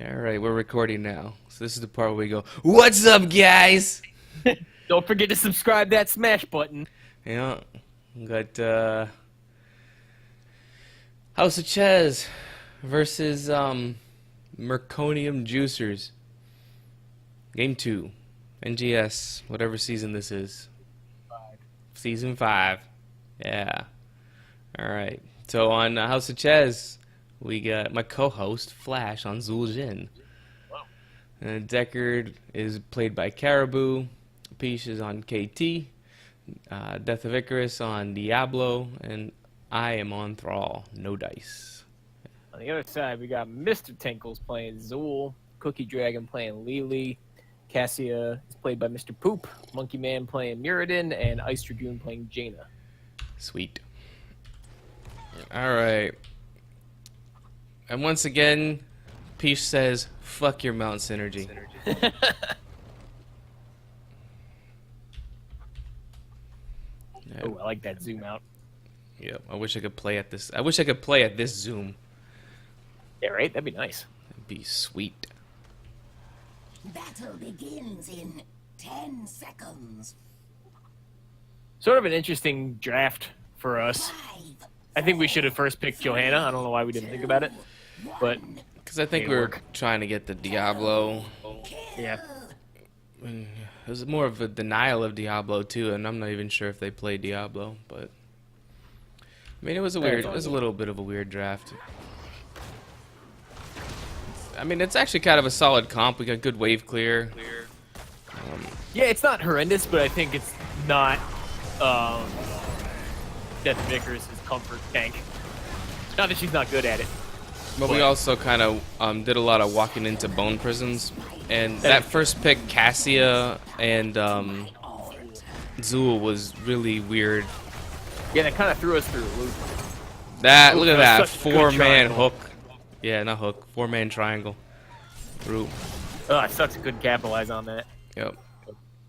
Alright, we're recording now. So this is the part where we go, "What's up, guys?" Don't forget to subscribe that smash button. Yeah. Got HoC Chez versus Meconium Juicers. Game 2. NGS, whatever season this is. Season 5. Yeah. Alright. So on HoC Chez, we got my co-host, Flash, on Zul'jin. Deckard is played by Caribou. Peach is on KT. Death of Icarus on Diablo. And I am on Thrall. No dice. On the other side, we got Mr. Tinkles playing Zool, Cookie Dragon playing Lily, Cassia is played by Mr. Poop, Monkey Man playing Muradin, and Ice Dragoon playing Jaina. Sweet. Alright. And once again, Peach says, "Fuck your Mount Synergy." Oh, I like that zoom out. Yep. I wish I could play at this. I wish I could play at this zoom. Yeah, right? That'd be nice. That'd be sweet. Battle begins in 10 seconds. Sort of an interesting draft for us. 5, I think we should have first picked Johanna. I don't know why we didn't think about it. But, Because I think Made we it were work. trying to get the Diablo. yeah. It was more of a denial of Diablo too, and I'm not even sure if they play Diablo. But I mean, it was a weird. It was a little bit of a weird draft. I mean, it's actually kind of a solid comp. We got good wave clear. Yeah, it's not horrendous, but I think it's not Death of Icarus' comfort tank. Not that she's not good at it. But we also kind of did a lot of walking into bone prisons, and that first pick, Cassia and Zool, was really weird. Yeah, that kind of threw us through a loop. That look at that that was such a good 4-man triangle. hook. Yeah, not hook, 4-man triangle. Root. Oh, it sucks. Couldn't capitalize on that. Yep.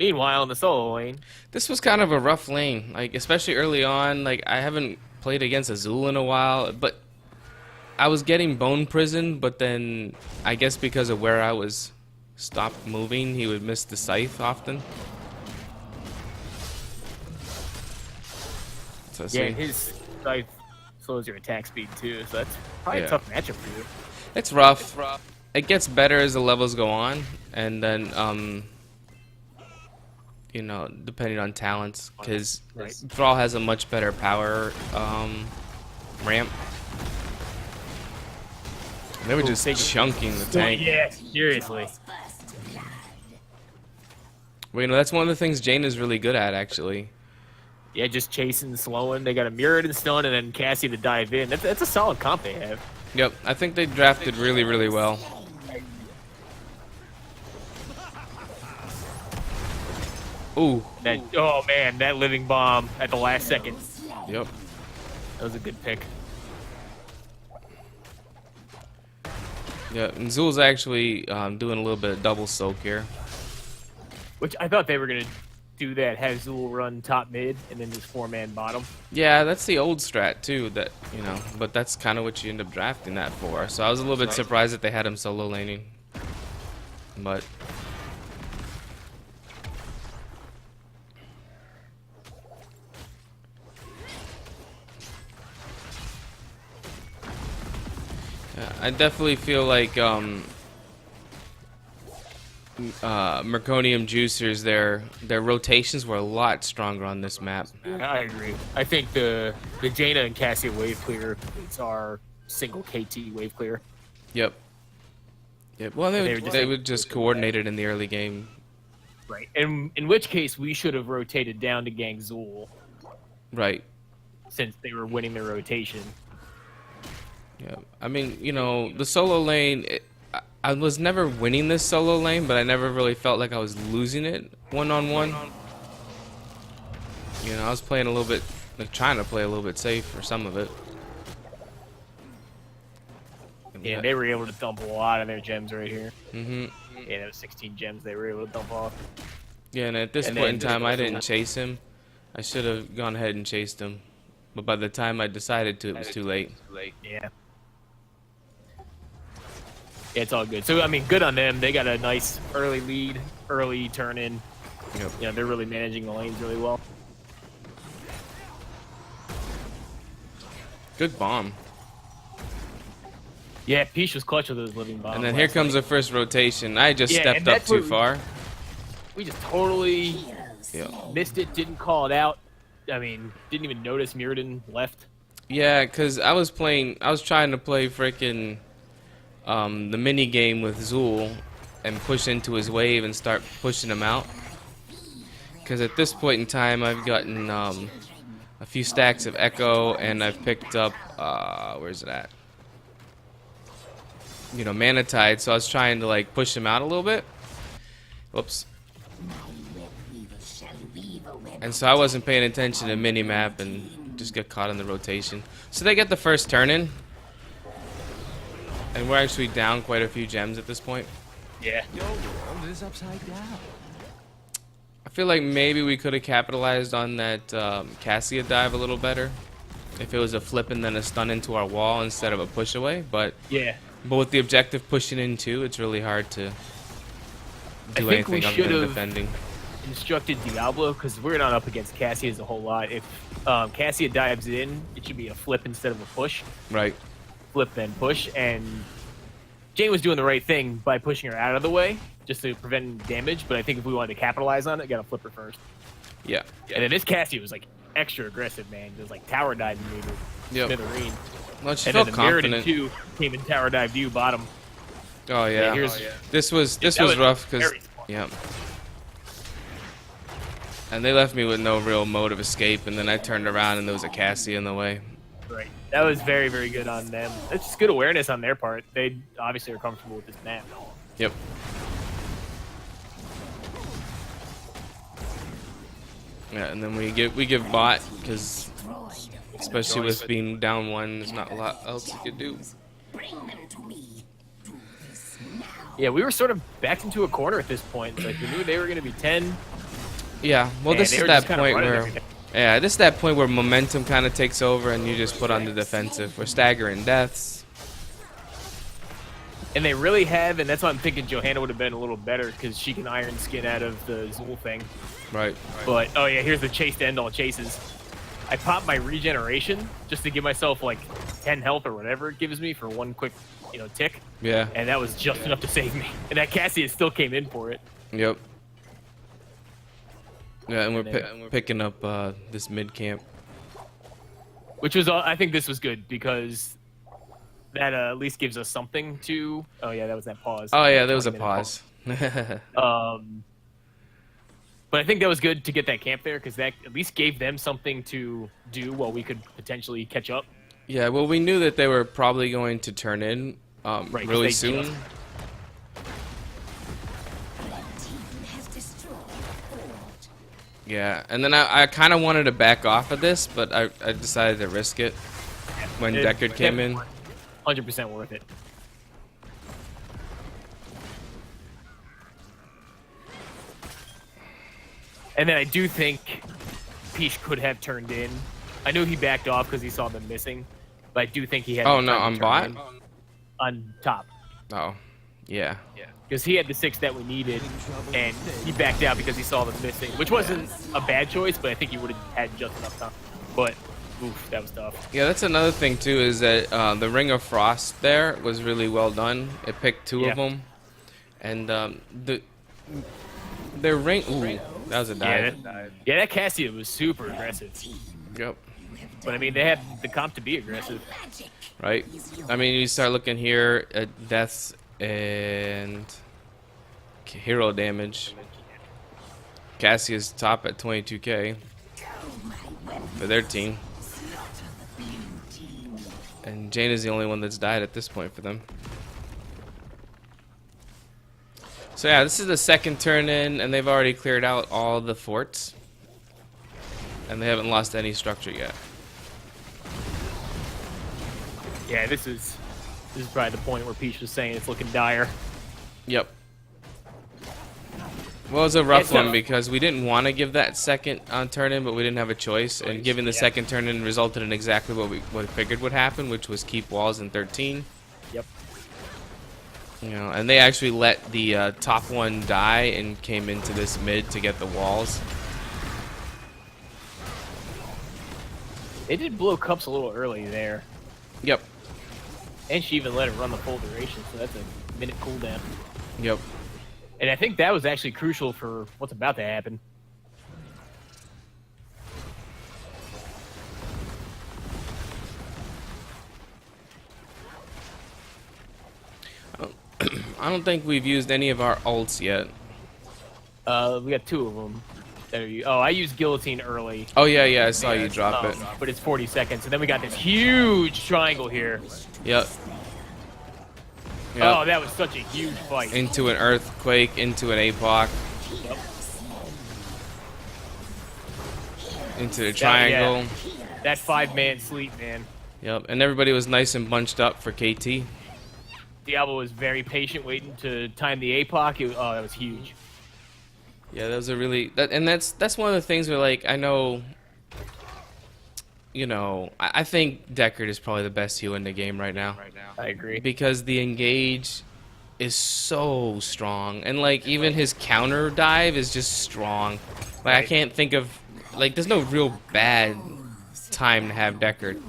Meanwhile, in the solo lane, This was kind of a rough lane, like especially early on. Like I haven't played against Azul in a while, but I was getting bone prison. But then I guess because of where I was stopped moving, he would miss the scythe often. So yeah, see. his scythe slows your attack speed too, so that's probably Yeah. a tough matchup for you. It's rough. It gets better as the levels go on, and then you know, depending on talents, because Right. Thrall has a much better power ramp. They were just chunking the tank. Yeah, seriously. Well, you know, that's one of the things Jaina's really good at, actually. Yeah, just chasing, slowing. They got a Muradin stun and then Cassie to dive in. That's a solid comp they have. Yep, I think they drafted really, really well. Ooh, That oh man, that living bomb at the last second. yep. That was a good pick. Yeah, and Zul's actually doing a little bit of double soak here. Which I thought they were gonna do that, have Zool run top mid and then just 4-man bottom. Yeah, that's the old strat too. That you know, but that's kind of what you end up drafting that for. So I was a little bit surprised that they had him solo laning. But yeah, I definitely feel like Meconium Juicers, their rotations were a lot stronger on this map. I agree. I think the Jaina and Cassia wave clear is our single KT wave clear. Yep. Yep. Well, they would just coordinate it in the early game. Right. And in which case we should have rotated down to gang Zool Right. since they were winning their rotation. Yeah, I mean, you know, the solo lane, I was never winning this solo lane, but I never really felt like I was losing it one-on-one. You know, I was playing a little bit, like trying to play a little bit safe for some of it. Yeah, they were able to dump a lot of their gems right here. Mm-hmm. Yeah, that was 16 gems they were able to dump off. Yeah, and at this And point then in just time, I also- didn't chase him. I should have gone ahead and chased him. But by the time I decided to, it was too late. Yeah. Yeah, it's all good. So I mean, good on them. They got a nice early lead, early turn in. Yep. You know, they're really managing the lanes really well. Good bomb. Yeah, Peach was clutch with those living bombs. And then here comes the first rotation. I just Yeah, stepped and up that's too what- far. We just totally Yeah. missed it, didn't call it out. I mean, didn't even notice Mirrodin left. Yeah, because I was trying to play freaking the mini game with Zool and push into his wave and start pushing him out. Because at this point in time, I've gotten a few stacks of Echo, and I've picked up, where's it at? You know, Manatide, so I was trying to like push him out a little bit. Whoops. And so I wasn't paying attention to minimap and just got caught in the rotation. So they get the first turn in. And we're actually down quite a few gems at this point. Yeah. I feel like maybe we could have capitalized on that Cassia dive a little better. If it was a flip and then a stun into our wall instead of a push away. But with the objective pushing in too, it's really hard to do anything other than defending. Instructed Diablo, because we're not up against Cassia's a whole lot. If Cassia dives in, it should be a flip instead of a push. Right. Flip then push, and Jane was doing the right thing by pushing her out of the way just to prevent damage, but I think if we wanted to capitalize on it, gotta flip her first. Yeah. And then this Cassia was like extra aggressive, man. It was like tower diving me with Smithereen. Well, she And felt then the Mirrodin confident. too came and tower dived you bottom. Oh yeah. This was was rough because very smart. yeah. And they left me with no real mode of escape, and then I turned around and there was a Cassia in the way. Right. That was very, very good on them. It's just good awareness on their part. They obviously are comfortable with this map. Yep. Yeah, and then we give bot because especially with being down one, there's not a lot else you could do. Yeah, we were sort of backed into a corner at this point. Like we knew they were going to be 10. Yeah, well, And this they is were that just kinda point running where, everything. yeah, this is that point where momentum kind of takes over and you just put on the defensive. We're staggering deaths. And they really have, and that's why I'm thinking Johanna would have been a little better because she can iron skin out of the Zool thing. Right. But, oh yeah, here's the chase to end all chases. I popped my regeneration just to give myself like 10 health or whatever it gives me for one quick, tick. Yeah. And that was just enough to save me. And that Cassia still came in for it. Yep. Yeah, and we're picking up this mid camp. Which was, I think this was good because that at least gives us something to. Oh yeah, that was that pause. Oh yeah, there was a 20-minute pause. But I think that was good to get that camp there because that at least gave them something to do while we could potentially catch up. Yeah, well, we knew that they were probably going to turn in Right, 'cause really they soon. just- Yeah, and then I kind of wanted to back off of this, but I decided to risk it when Deckard came in. 100% worth it. And then I do think Peach could have turned in. I knew he backed off because he saw them missing, but I do think he had. Oh the no, time on to bot? turn in. On top. Oh, yeah. Because he had the 6 that we needed, and he backed out because he saw them missing, which wasn't a bad choice, but I think he would have had just enough time. But, oof, that was tough. Yeah, that's another thing too, is that the Ring of Frost there was really well done. It picked 2 of them, and their ring. Ooh, that was a dive. Yeah, that Cassia was super aggressive. Yep. But I mean, they had the comp to be aggressive. Right. I mean, you start looking here at deaths and hero damage. Cassia's top at 22k for their team. And Jane is the only one that's died at this point for them. So yeah, this is the second turn in, and they've already cleared out all the forts. And they haven't lost any structure yet. Yeah, this is probably the point where Peach was saying it's looking dire. Yep. Well, it was a rough It's one a- because we didn't want to give that second turn in, but we didn't have a choice. And giving the second turn in resulted in exactly what we figured would happen, which was keep walls in 13. Yep. You know, and they actually let the top one die and came into this mid to get the walls. They did blow cups a little early there. Yep. And she even let it run the full duration, so that's a minute cooldown. Yep. And I think that was actually crucial for what's about to happen. I don't think we've used any of our ults yet. We got 2 of them. Oh, I used guillotine early. Oh yeah, I saw you drop it. But it's 40 seconds, and then we got this huge triangle here. Yep. Oh, that was such a huge fight. Into an earthquake, into an APOC. Yep. Into the triangle. That 5-man sleep, man. Yep, and everybody was nice and bunched up for KT. Diablo was very patient, waiting to time the APOC. Oh, that was huge. Yeah, that was a really that's one of the things where, like, I know, you know, I think Deckard is probably the best healer in the game right now. I agree. Because the engage is so strong, and like even his counter dive is just strong. Like I can't think of, like, there's no real bad time to have Deckard.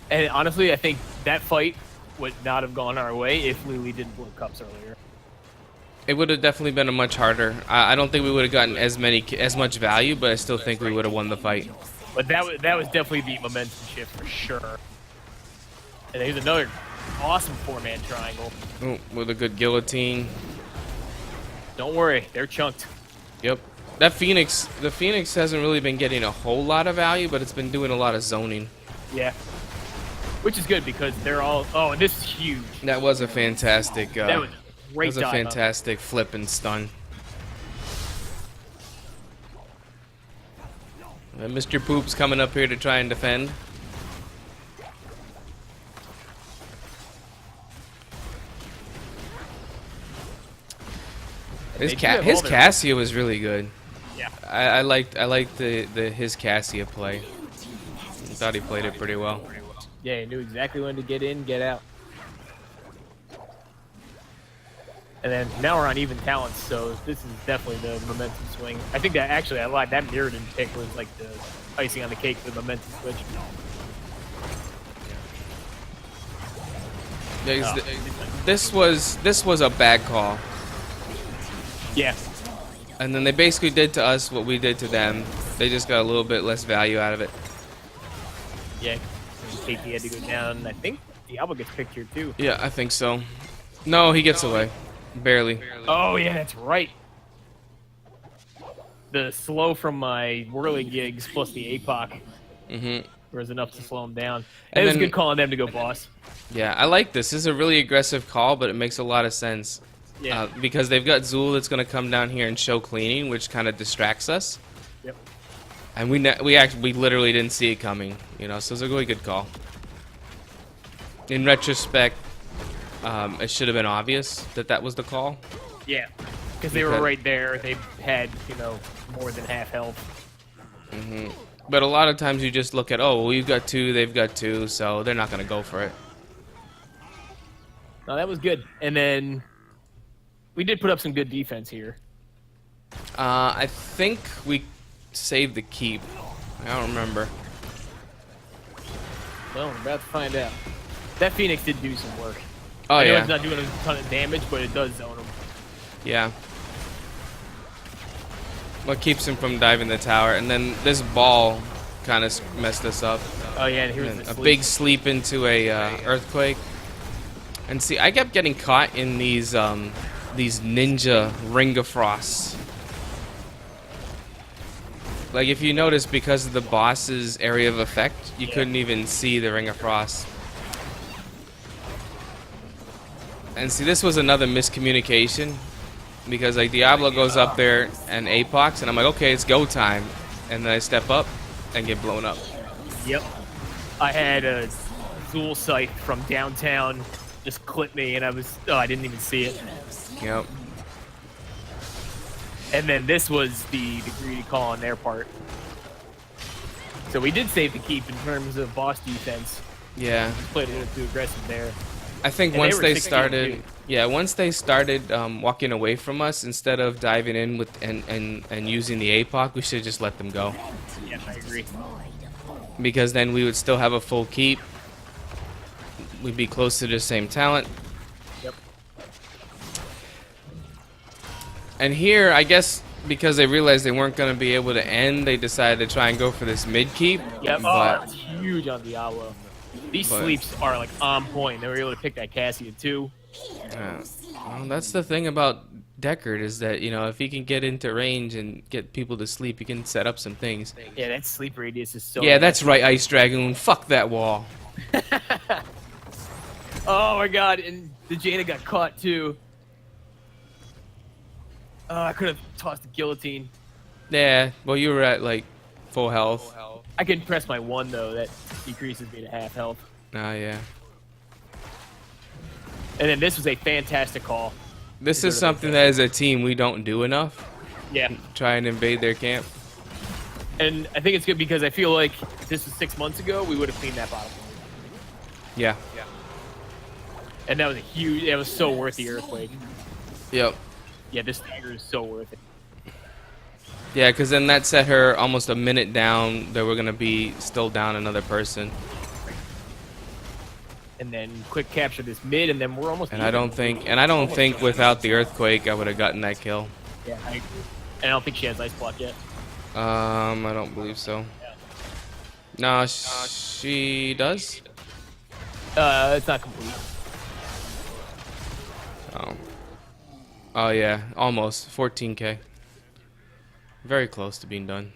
And honestly, I think that fight would not have gone our way if Lily didn't blow cups earlier. It would have definitely been a much harder. I don't think we would have gotten as much value, but I still think we would have won the fight. But that was definitely the momentum shift for sure. And here's another awesome 4-man triangle. Ooh, with a good guillotine. Don't worry, they're chunked. Yep. The Phoenix hasn't really been getting a whole lot of value, but it's been doing a lot of zoning. Yeah. Which is good because they're all. Oh, and this is huge. That was a fantastic. That was a great. That was a fantastic flip and stun. And Mr. Poop's coming up here to try and defend. His Cassia was really good. Yeah. I liked his Cassia play. I thought he played it pretty well. Yeah, he knew exactly when to get in, get out. And then now we're on even talents, so this is definitely the momentum swing. I think that actually I lied. That Mirrodin pick was like the icing on the cake for the momentum switch. Yeah, this was a bad call. Yeah. And then they basically did to us what we did to them. They just got a little bit less value out of it. Yeah. KT had to go down. I think Diablo gets picked here too. Yeah, I think so. No, he gets away. Barely. Oh yeah, that's right. The slow from my whirly gigs plus the APOC was enough to slow him down. And it was a good call on them to go boss. Yeah, I like this. This is a really aggressive call, but it makes a lot of sense. Yeah. Because they've got Zool that's going to come down here and show cleaning, which kind of distracts us. Yep. And we literally didn't see it coming, you know. So it's a really good call. In retrospect, it should have been obvious that that was the call. Yeah, because they were right there. They had, you know, more than half health. But a lot of times you just look at, oh, well, we've got 2, they've got 2, so they're not going to go for it. No, that was good. And then we did put up some good defense here. I think we saved the keep. I don't remember. Well, we're about to find out. That Phoenix did do some work. Oh, I know yeah. it's not doing a ton of damage, but it does zone him. Yeah. What keeps him from diving the tower? And then this ball kind of messed us up. Oh yeah, and here's A big sleep into a earthquake. And see, I kept getting caught in these ninja Ring of Frost. Like, if you notice, because of the boss's area of effect, you couldn't even see the Ring of Frost. And see, this was another miscommunication, because like Diablo goes up there and APOCs, and I'm like, okay, it's go time, and then I step up and get blown up. Yep. I had a Zool sight from downtown just clip me, and I didn't even see it. Yep. And then this was the greedy call on their part. So we did save the keep in terms of boss defense. Yeah. Played a little too aggressive there. I think And once were they 16 started, too. yeah, once they started walking away from us, instead of diving in with and using the APOC, we should just let them go. Yeah, I agree. Because then we would still have a full keep. We'd be close to the same talent. Yep. And here, I guess, because they realized they weren't going to be able to end, they decided to try and go for this mid keep. Yep. Oh, But, that's huge on Diablo. These But- sleeps are like on point. They were able to pick that Cassia too. well, that's the thing about Deckard is that, you know, if he can get into range and get people to sleep, he can set up some things. Yeah, that sleep radius is so. Yeah, that's right, Ice Dragoon. Fuck that wall. Oh my god, and the Jaina got caught too. Oh, I could have tossed the guillotine. Yeah, well, you were at, like, full health. I can press my 1 though. That decreases me to half health. Oh, yeah. And then this was a fantastic call. This is something that as a team we don't do enough. Yeah. Try and invade their camp. And I think it's good because I feel like if this was 6 months ago, we would have cleaned that bottom. Yeah. And that was a huge. It was so worth the earthquake. Yep. Yeah, this dagger is so worth it. Yeah, because then that set her almost a minute down. That we're gonna be still down another person. And then quick capture this mid, and then we're almost. And I don't think without the earthquake I would have gotten that kill. Yeah, I agree. And I don't think she has ice block yet. I don't believe so. No, she does. It's not complete. Oh. Oh yeah, almost 14k. Very close to being done.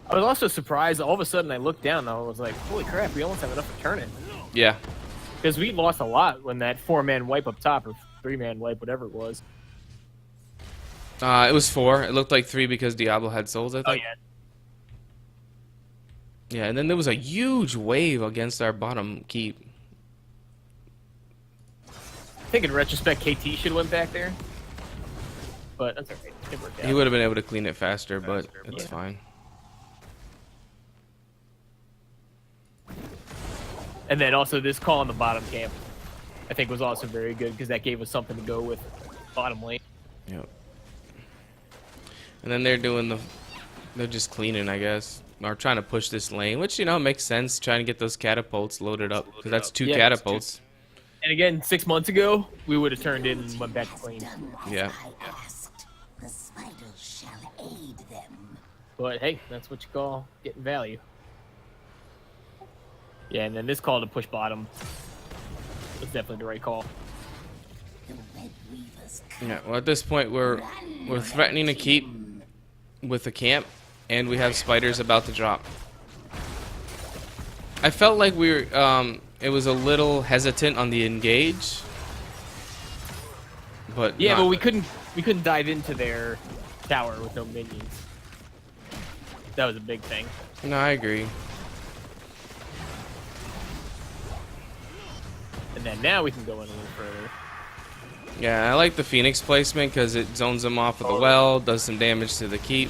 I was also surprised. All of a sudden, I looked down and I was like, "Holy crap! We almost have enough to turn it." Yeah. Because we lost a lot when that 4-man wipe up top, or 3-man wipe, whatever it was. It was 4. It looked like 3 because Diablo had souls, I Oh think. yeah. Yeah, and then there was a huge wave against our bottom keep. I think in retrospect, KT should have went back there. But that's alright. It worked out. He would have been able to clean it faster, but it's Yeah. fine. And then also this call on the bottom camp, I think was also very good because that gave us something to go with bottom lane. Yep. And then they're just cleaning, I guess, or trying to push this lane, which, you know, makes sense. Trying to get those catapults loaded up because that's 2 Yeah, catapults. And again, 6 months ago, we would have turned in and went back to clean. Yeah. I asked. The spiders shall aid them. But hey, that's what you call getting value. Yeah, and then this call to push bottom was definitely the right call. The Red Weavers Yeah. Well, at this point, we're threatening to keep with the camp, and we have spiders about to drop. I felt like we were it was a little hesitant on the engage, but Yeah, not- but we couldn't dive into their tower with no minions. That was a big thing. No, I agree. And then now we can go in a little further. Yeah, I like the Phoenix placement because it zones them off with the well, does some damage to the keep.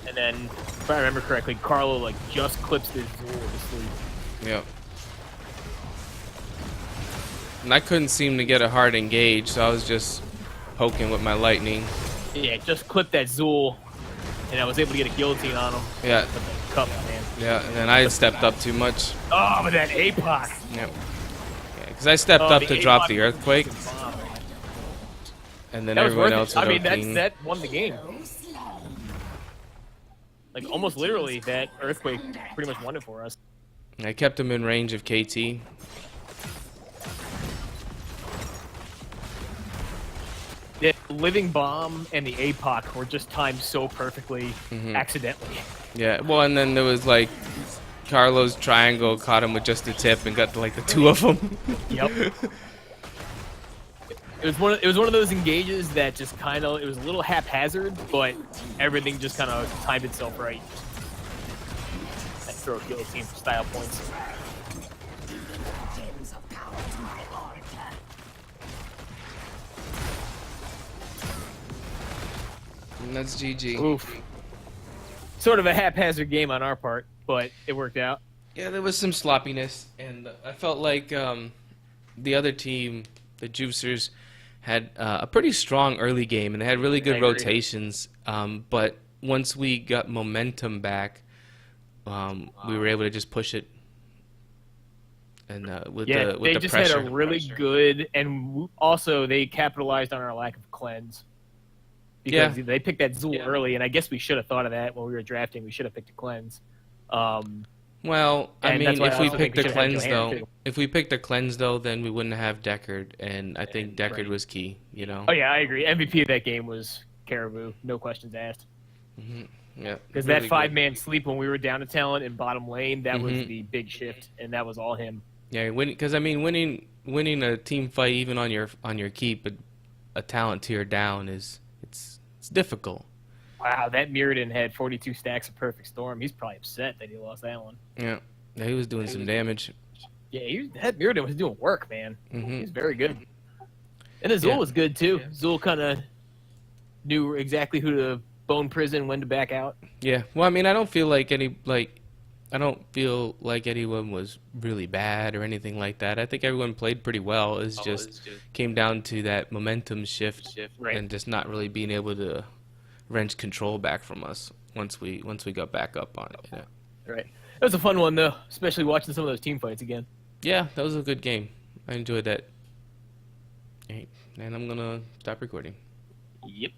And then, if I remember correctly, Carlo like just clips this Zool to sleep. Yep. And I couldn't seem to get a hard engage, so I was just poking with my lightning. Yeah, just clipped that Zool, and I was able to get a guillotine on him. Yeah, But the cup, man. yeah, and then I had stepped up too much. Oh, but that APOC. Yep. Yeah, because I stepped up to drop the earthquake, and then That was everyone worth else it. was I mean, OPing. that won the game. Like, almost literally, that earthquake pretty much won it for us. I kept him in range of KT. The living bomb and the APOC were just timed so perfectly accidentally. Yeah, well, and then there was like Carlo's triangle caught him with just a tip and got like the 2 of them. Yep. It was one of those engages that just kind of, it was a little haphazard, but everything just kind of timed itself right. I throw a guillotine for style points. gems of power to my altar. And that's GG. Oof. Sort of a haphazard game on our part, but it worked out. Yeah, there was some sloppiness, and I felt like the other team, the Juicers, had a pretty strong early game, and they had really good agree. rotations. But once we got momentum back, we were able to just push it. And with Yeah, the they just pressure. had a really good, and also they capitalized on our lack of cleanse. Because they picked that Zool early, and I guess we should have thought of that when we were drafting. We should have picked a cleanse. Well, I And mean, that's why I if we also think picked we the should have had cleanse Johanna, though, if we picked the cleanse though, then we wouldn't have Deckard, and I think Deckard was key. You know. Oh yeah, I agree. MVP of that game was Caribou, no questions asked. Yeah. Because really that good. 5-man sleep when we were down to talent in bottom lane, that was the big shift, and that was all him. Yeah, because I mean, winning a team fight even on your keep, a talent tier down it's difficult. Wow, that Mirrodin had 42 stacks of Perfect Storm. He's probably upset that he lost that one. Yeah, he was doing some damage. Yeah, that Mirrodin was doing work, man. Mm-hmm. He's very good. And Azul was good, too. Azul kind of knew exactly who to bone prison, when to back out. Yeah, well, I mean, I don't feel like anyone was really bad or anything like that. I think everyone played pretty well. It's just came down to that momentum shift and just not really being able to wrench control back from us once we got back up on it. Yeah. Right. That was a fun one, though, especially watching some of those team fights again. Yeah, that was a good game. I enjoyed that. And I'm gonna stop recording. Yep.